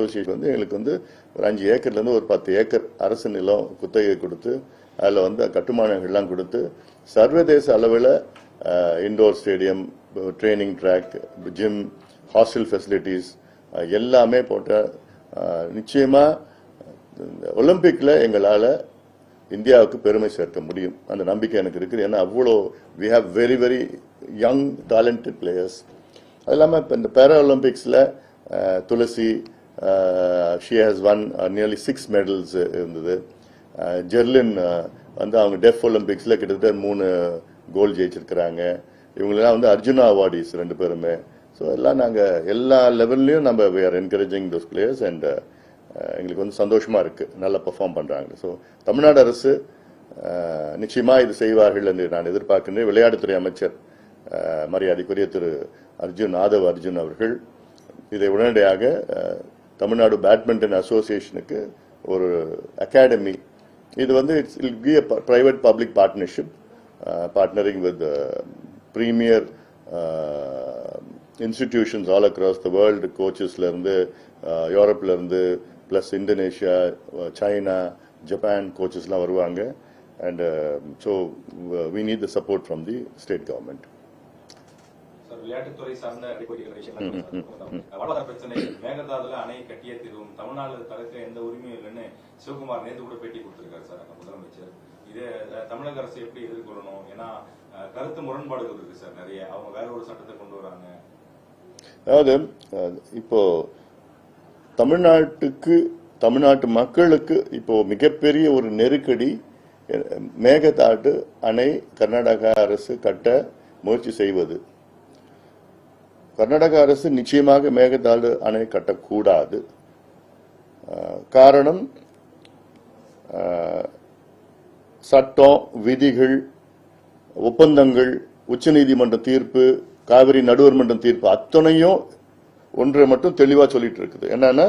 Association வந்து எங்களுக்கு வந்து ஒரு 5 ஏக்கர்லேருந்து ஒரு 10 ஏக்கர் அரசு நிலம் குத்தகை கொடுத்து அதில் வந்து கட்டுமானங்கள்லாம் கொடுத்து சர்வதேச அளவில் indoor stadium, training track, gym, hostel facilities எல்லாமே போட்ட நிச்சயமா ஒலிம்பிக்ல எங்களால் இந்தியாவுக்கு பெருமை சேர்க்க முடியும். அந்த நம்பிக்கை எனக்கு இருக்குது. ஏன்னா அவ்வளோ we have very very young talented players. அது இல்லாமல் இப்போ இந்த பேரா ஒலிம்பிக்ஸில் Tulasi she has won nearly 6 medals இருந்தது. ஜெர்லின் வந்து அவங்க டெஃப் ஒலிம்பிக்ஸில் கிட்டத்தட்ட 3 கோல்டு ஜெயிச்சிருக்கிறாங்க. இவங்களெல்லாம் வந்து அர்ஜுனா அவார்டிஸ் 2 பேருமே. ஸோ எல்லாம் நாங்கள் எல்லா லெவல்லையும் நம்ம we are encouraging those players and எங்களுக்கு வந்து சந்தோஷமா இருக்கு, நல்லா பெர்ஃபார்ம் பண்றாங்க. ஸோ தமிழ்நாடு அரசு நிச்சயமா இது செய்வார்கள் என்று நான் எதிர்பார்க்கின்றேன். விளையாட்டுத்துறை அமைச்சர் மரியாதைக்குரிய திரு ஆதவ் அர்ஜுன் அவர்கள் இதை உடனடியாக தமிழ்நாடு பேட்மிண்டன் அசோசியேஷனுக்கு ஒரு அகாடமி, இது வந்து it's ill be a private public partnership partnering with premier institutions all across the world, கோச்சஸ்ல இருந்து யூரோப்ல இருந்து பிளஸ் இந்தோனேஷியா, சைனா, ஜப்பான் கோச்சஸ்லாம் வருவாங்க. And so we need the support from the state government. விளையாட்டுத்துறை சார்ந்த பிரச்சனை மேகதாதுல அணை கட்டிய தீர்வும் தமிழ்நாடு தரத்துல எந்த உரிமையும் இல்லைன்னு சிவகுமார் நேற்று கூட பேட்டி கொடுத்திருக்காரு சார் முதலமைச்சர். இதே தமிழக அரசு எப்படி எதிர்கொள்ளணும்? ஏன்னா கருத்து முரண்பாடுகள் இருக்கு சார் நிறைய. அவங்க வேற ஒரு சட்டத்தை கொண்டு வராங்க. அதாவது இப்போ தமிழ்நாட்டு மக்களுக்கு இப்போ மிகப்பெரிய ஒரு நெருக்கடி. மேகதாது அணை கர்நாடக அரசு கட்ட முயற்சி செய்வது. கர்நாடக அரசு நிச்சயமாக மேகதாது அணை கட்டக்கூடாது. காரணம் சட்டம், விதிகள், ஒப்பந்தங்கள், உச்சநீதிமன்ற தீர்ப்பு, காவிரி நடுவர் மன்றம் தீர்ப்பு அத்தனையும் ஒன்றை மட்டும் தெளிவா சொல்லிட்டு இருக்குது. என்னன்னா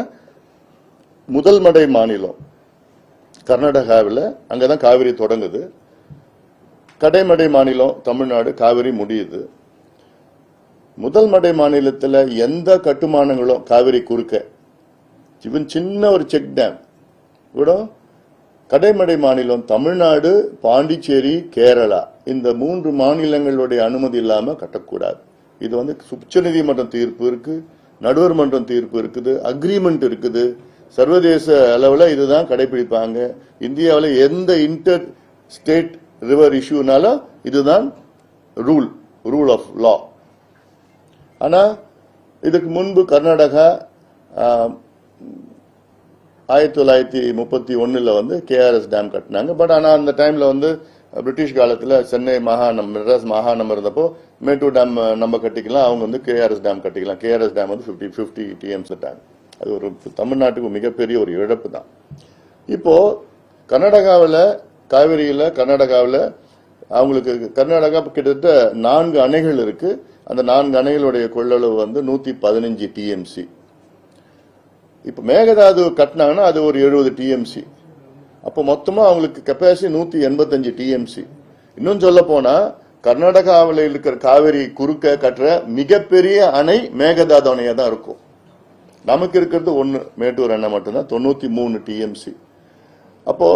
முதல் மடை மாநிலம் கர்நாடகாவில், அங்கதான் காவிரி தொடங்குது. கடைமடை மாநிலம் தமிழ்நாடு, காவிரி முடியுது. முதல் மடை மாநிலத்தில் எந்த கட்டுமானங்களும் காவிரி குறுக்க, இவன் சின்ன ஒரு செக் டேம் கூட, கடைமடை மாநிலம் தமிழ்நாடு, பாண்டிச்சேரி, கேரளா, இந்த 3 மாநிலங்களுடைய அனுமதி இல்லாம கட்டக்கூடாது. இது வந்து உச்சநீதிமன்றம் தீர்ப்பு இருக்கு, நடுவர் மன்றம் தீர்ப்பு இருக்குது, அக்ரிமெண்ட் இருக்குது. சர்வதேச அளவில் இதுதான் கடைபிடிப்பாங்க. இந்தியாவில் எந்த இன்டர் ஸ்டேட் ரிவர் இஷ்யூனாலும் இதுதான் ரூல் ஆஃப் லா. ஆனா இதுக்கு முன்பு கர்நாடகா 1931 வந்து KRS டேம் கட்டினாங்க. பட் ஆனா அந்த டைம்ல வந்து பிரிட்டிஷ் காலத்துல சென்னை மெட்ராஸ் மாகாணம் இருந்தப்போ மேட்டூர் டேம் நம்ம கட்டிக்கலாம், அவங்க வந்து KRS டேம் கட்டிக்கலாம். KRS டேம் வந்து 50 TMC டேம். அது ஒரு தமிழ்நாட்டுக்கு மிகப்பெரிய ஒரு இழப்பு தான். இப்போ கர்நாடகாவில் காவிரியில அவங்களுக்கு கர்நாடகா கிட்டத்தட்ட 4 அணைகள் இருக்கு. அந்த 4 அணைகளுடைய கொள்ளளவு வந்து 115 TMC. இப்ப மேகதாது கட்டினாங்கன்னா அது ஒரு 70 TMC. அப்போ மொத்தமா அவங்களுக்கு கெப்பாசிட்டி 185 TMC. இன்னும் சொல்ல போனா கர்நாடகாவில் இருக்கிற காவிரி குறுக்க கட்டுற மிகப்பெரிய அணை மேகதாது அணையா தான் இருக்கும். நமக்கு இருக்கிறது ஒன்னு மேட்டூர் அணை மட்டும்தான், 93 TMC. அப்போ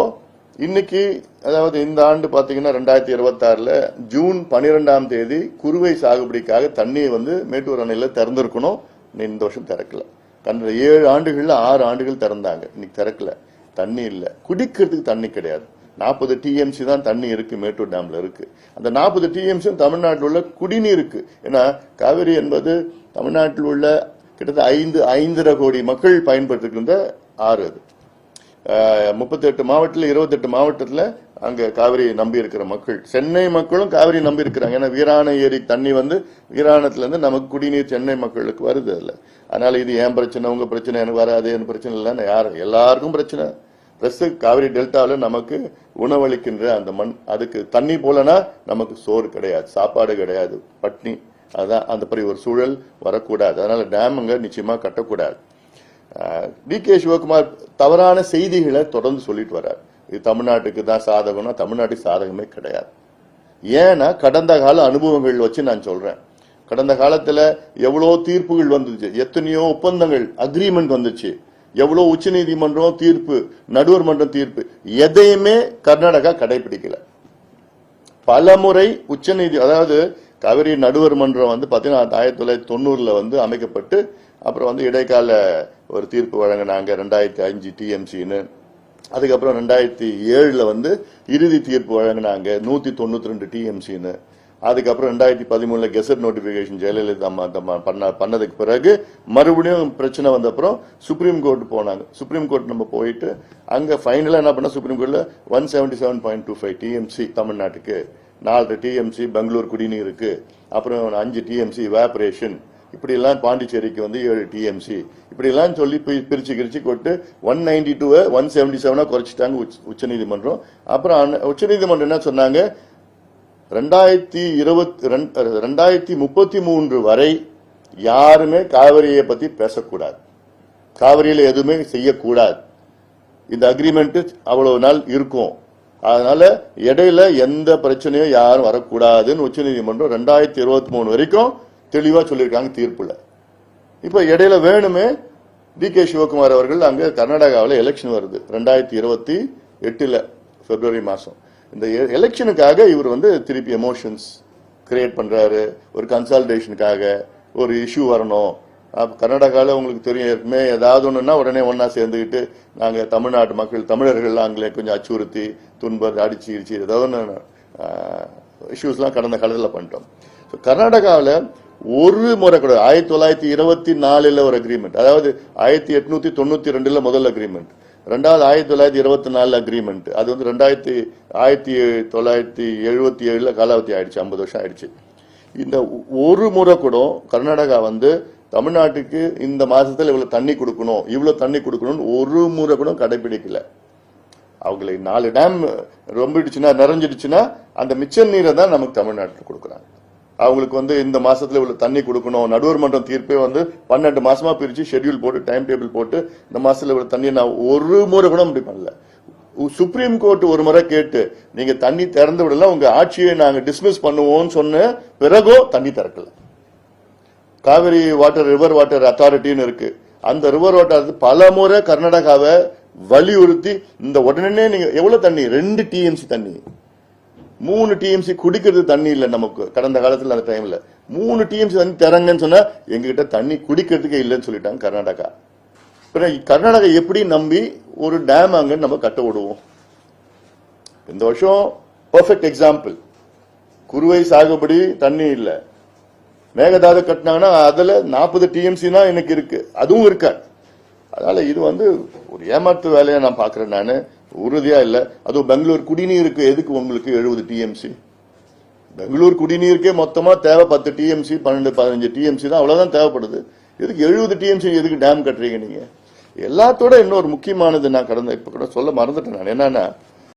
இன்னைக்கு, அதாவது இந்த ஆண்டு பாத்தீங்கன்னா 2026 ஜூன் 12ஆம் தேதி குறுவை சாகுபடிக்காக தண்ணி வந்து மேட்டூர் அணையில திறந்திருக்கணும். இந்த வருஷம் திறக்கல. கடந்த 7 ஆண்டுகள்ல 6 ஆண்டுகள் திறந்தாங்க, இன்னைக்கு திறக்கல. தண்ணி இல்ல, குடிக்கிறதுக்கு தண்ணி கிடையாது. 40 TMC தான் தண்ணி இருக்கு, மேட்டூர் டேம்ல இருக்கு. அந்த 40 TMC தமிழ்நாட்டில் உள்ள குடிநீருக்கு. ஏன்னா காவிரி என்பது தமிழ்நாட்டில் உள்ள கிட்டத்தட்ட 5.5 கோடி மக்கள் பயன்படுத்துகின்ற ஆறு. அது 38 மாவட்டத்தில் 28 மாவட்டத்தில் அங்க காவிரி நம்பி இருக்கிற மக்கள், சென்னை மக்களும் காவிரி நம்பி இருக்கிறாங்க. ஏன்னா வீராண ஏரி தண்ணி வந்து வீராணத்துல இருந்து நமக்கு குடிநீர் சென்னை மக்களுக்கு வருது. இல்ல, அதனால இது ஏன் பிரச்சனை, உங்க பிரச்சனை, எனக்கு வராது, எனக்கு பிரச்சனை இல்லைன்னு எல்லாருக்கும் பிரச்சனை. பிளஸ் காவிரி டெல்டாவில் நமக்கு உணவளிக்கின்ற அந்த மண், அதுக்கு தண்ணி போலனா நமக்கு சோறு கிடையாது, சாப்பாடு கிடையாது, பட்னி. அதுதான் அந்த மாதிரி ஒரு சூழல் வரக்கூடாது. அதனால டேமுங்க நிச்சயமா கட்டக்கூடாது. DK சிவகுமார் தவறான செய்திகளை தொடர்ந்து சொல்லிட்டு வர்றார். இது தமிழ்நாட்டுக்கு தான் சாதகம்னா தமிழ்நாட்டுக்கு சாதகமே கிடையாது. ஏன்னா கடந்த கால அனுபவங்கள் வச்சு நான் சொல்றேன். கடந்த காலத்துல எவ்வளவு தீர்ப்புகள் வந்துச்சு, எத்தனையோ ஒப்பந்தங்கள், அக்ரிமெண்ட் வந்துச்சு. எவ்வளவு உச்ச நீதிமன்றம் தீர்ப்பு, நடுவர் மன்றம் தீர்ப்பு, எதையுமே கர்நாடகா கடைபிடிக்கல. பலமுறை உச்சநீதி, அதாவது காவிரி நடுவர் மன்றம் வந்து பாத்தீங்கன்னா 1990 அமைக்கப்பட்டு அப்புறம் இடைக்கால ஒரு தீர்ப்பு வழங்கினாங்க 2005 டிஎம்சின்னு. அதுக்கப்புறம் 2007 இறுதி தீர்ப்பு வழங்கினாங்க 192 டிஎம்சின்னு. அதுக்கப்புறம் 2013 கெசட் நோட்டிபிகேஷன் ஜெயலலிதா பண்ணதுக்கு பிறகு மறுபடியும் பிரச்சனை வந்த அப்புறம் சுப்ரீம் கோர்ட் போனாங்க. சுப்ரீம் கோர்ட் நம்ம போயிட்டு அங்க ஃபைனலா என்ன பண்ண, சுப்ரீம் கோர்ட்ல 177.25 டிஎம்சி தமிழ்நாட்டுக்கு, 4 டிஎம்சி பெங்களூர் குடிநீருக்கு, அப்புறம் 5 டிஎம்சி இவாபரேஷன், இப்படி எல்லாம் பாண்டிச்சேரிக்கு 7 டிஎம்சி, இப்படி எல்லாம் சொல்லி பிரிச்சு கொட்டு 192 177 குறைச்சிட்டாங்க உச்சநீதிமன்றம். அப்புறம் உச்சநீதிமன்றம் என்ன சொன்னாங்க, 2033 வரை யாருமே காவிரியை பத்தி பேசக்கூடாது, காவிரியில எதுவுமே செய்யக்கூடாது, இந்த அக்ரிமெண்ட் அவ்வளவு நாள் இருக்கும், அதனால இடையில எந்த பிரச்சனையும் யாரும் வரக்கூடாதுன்னு உச்சநீதிமன்றம் 2023 வரைக்கும் தெளிவா சொல்லியிருக்காங்க தீர்ப்புல. இப்ப இடையில வேணுமே டி.கே. சிவகுமார் அவர்கள் அங்க கர்நாடகாவில் எலெக்ஷன் வருது 2028 பிப்ரவரி மாசம். இந்த எலெக்ஷனுக்காக இவர் திருப்பி எமோஷன்ஸ் கிரியேட் பண்றாரு, ஒரு கன்சால்டேஷனுக்காக, ஒரு இஷ்யூ வரணும். கர்நாடகாவில் உங்களுக்கு தெரியும், ஏற்கனவே ஏதாவது ஒண்ணுன்னா உடனே ஒன்னா சேர்ந்துக்கிட்டு நாங்க தமிழ்நாட்டு மக்கள் தமிழர்கள் அவங்களே கொஞ்சம் அச்சுறுத்தி துன்பம் அடிச்சு இடிச்சு ஏதாவது இஷ்யூஸ்லாம் கடந்த காலத்தில் பண்ணிட்டோம். கர்நாடகாவில் ஒரு முறை கூட 1924 ஒரு அக்ரிமெண்ட், அதாவது 1892 முதல் அக்ரிமெண்ட், ரெண்டாவது 1924 அக்ரிமெண்ட், அது 1977 காலாவதி ஆயிடுச்சு, 50 வருஷம் ஆயிடுச்சு. இந்த ஒரு முறை கூட கர்நாடகா தமிழ்நாட்டுக்கு இந்த மாசத்துல இவ்வளவு தண்ணி கொடுக்கணும், இவ்வளவு தண்ணி கொடுக்கணும் ஒரு முறை கூட கடைபிடிக்கல. அவங்களுக்கு 4 டேம் ரொம்பிடுச்சுன்னா நிறைஞ்சிடுச்சுன்னா அந்த மிச்ச நீரை தான் நமக்கு தமிழ்நாட்டில் கொடுக்குறாங்க. அவங்களுக்கு இந்த மாசத்துல இவ்வளவு தண்ணி கொடுக்கணும், நடுவர் மன்றம் தீர்ப்பே 12 மாசமா பிரிச்சு ஷெட்யூல் போட்டு டைம் டேபிள் போட்டு இந்த மாசத்துல இவ்வளவு தண்ணி நான் ஒரு முறை கூட அப்படி பண்ணல. சுப்ரீம் கோர்ட் ஒரு முறை கேட்டு நீங்க தண்ணி திறந்து விடலாம், உங்க ஆட்சியை நாங்க டிஸ்மிஸ் பண்ணுவோம்னு சொன்ன பிறகும் தண்ணி திறக்கல. காவிரி வாட்டர் ரிவர் வாட்டர் அத்தாரிட்டின்னு இருக்கு, அந்த ரிவர் வாட்டர் பல முறை கர்நாடகாவை வலியுறுத்தி இந்த உடனே நீங்க எவ்வளவு தண்ணி, 2 டிஎம்சி தண்ணி, 3 டிஎம்சி குடிக்கிறது தண்ணி இல்ல நமக்கு கடந்த காலத்துல. அந்த டைம்ல 3 டிஎம்சி தண்ணி தரங்கன்னு சொன்னா எங்ககிட்ட தண்ணி குடிக்கிறதுக்கே இல்லைன்னு சொல்லிட்டாங்க கர்நாடகா. கர்நாடகா எப்படி நம்பி ஒரு டேம் அங்க நம்ம கட்ட விடுவோம்? இந்த வருஷம் பெர்ஃபெக்ட் எக்ஸாம்பிள், குறுவை சாகுபடி தண்ணி இல்ல, மேகதாது கட்டினாங்கன்னா அதுல 40 டிஎம்சி தான் எனக்கு இருக்கு, அதுவும் இருக்காது. அதனால இது ஒரு ஏமாற்று வேலையை நான் பாக்குறேன், நானு உறுதியா இல்ல. அதுவும் பெங்களூர் குடிநீருக்கு எதுக்கு உங்களுக்கு 70 டிஎம்சி? பெங்களூர் குடிநீருக்கே மொத்தமா தேவை 10 டிஎம்சி, 12-15 டிஎம்சி தான், அவ்வளவுதான் தேவைப்படுது. எதுக்கு 70 டிஎம்சி எதுக்கு டேம் கட்டுறீங்க நீங்க? எல்லாத்தோட இன்னொரு முக்கியமானது நான் இப்ப கூட சொல்ல மறந்துட்டேன் நான், என்னன்னா